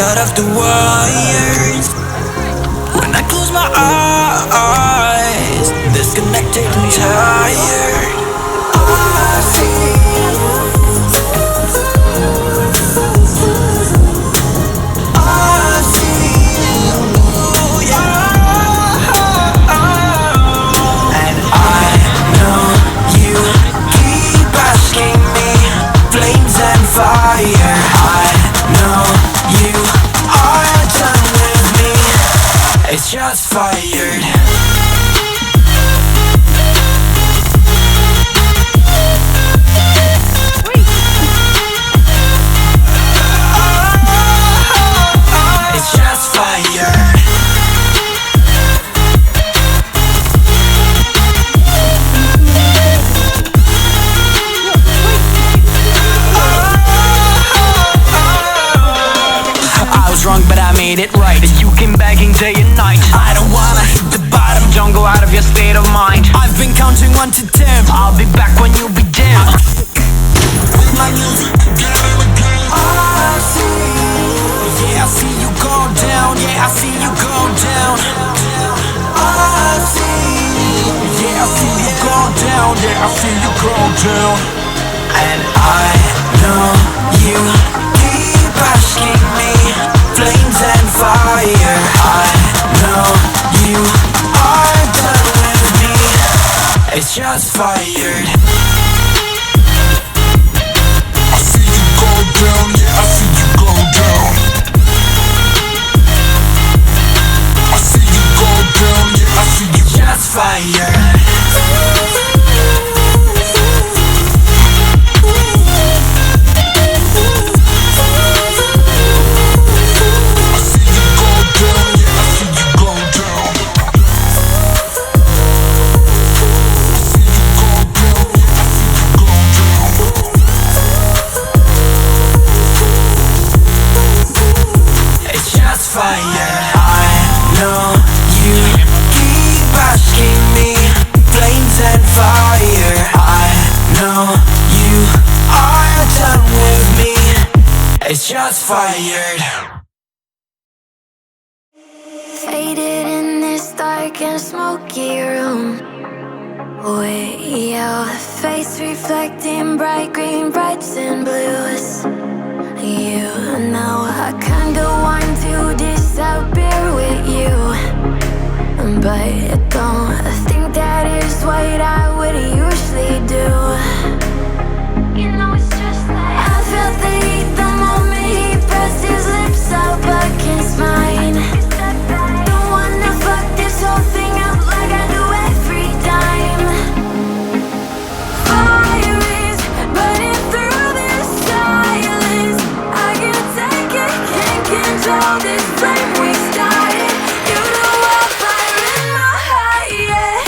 cut off the wires. When I close my eyes, disconnected and tired. I see fire. I know you are done with me. It's just fired. It's just fired. Wrong, but I made it right. You came begging day and night. I don't wanna hit the bottom. Don't go out of your state of mind. I've been counting 1 to 10. I'll be back when you be dim. With my music again and again. I see. Yeah, I see you go down. Yeah, I see you go down. I see. Yeah, I see you go down. Yeah, I see you go down. And I know you keep asking me. Flames and fire. I know you are done with me. It's just fired. I see you go down. Yeah, I see you go down. I see you go down. Yeah, I see you. Just fired. Fire. I know you keep asking me. Flames and fire. I know you are done with me. It's just fired. Faded in this dark and smoky room, with your face reflecting bright green, brights and blues. You know I kinda want to disappear with you, but don't think that is what I would usually do. You know it's just like I felt the heat the moment he pressed his lips up against mine. Don't wanna fuck this whole thing up like I do every time. Fire is burning through this silence. I can't take it, can't control this flame we started. You know I'm fire in my heart, yeah.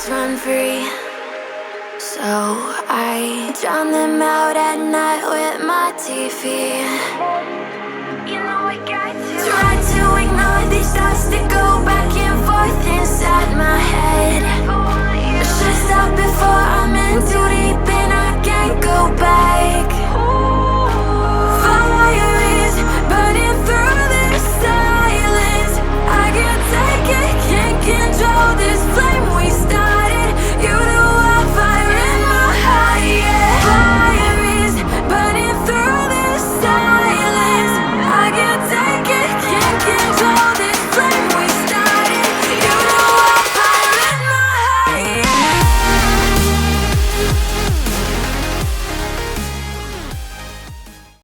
Run free, so I drown them out at night with my TV.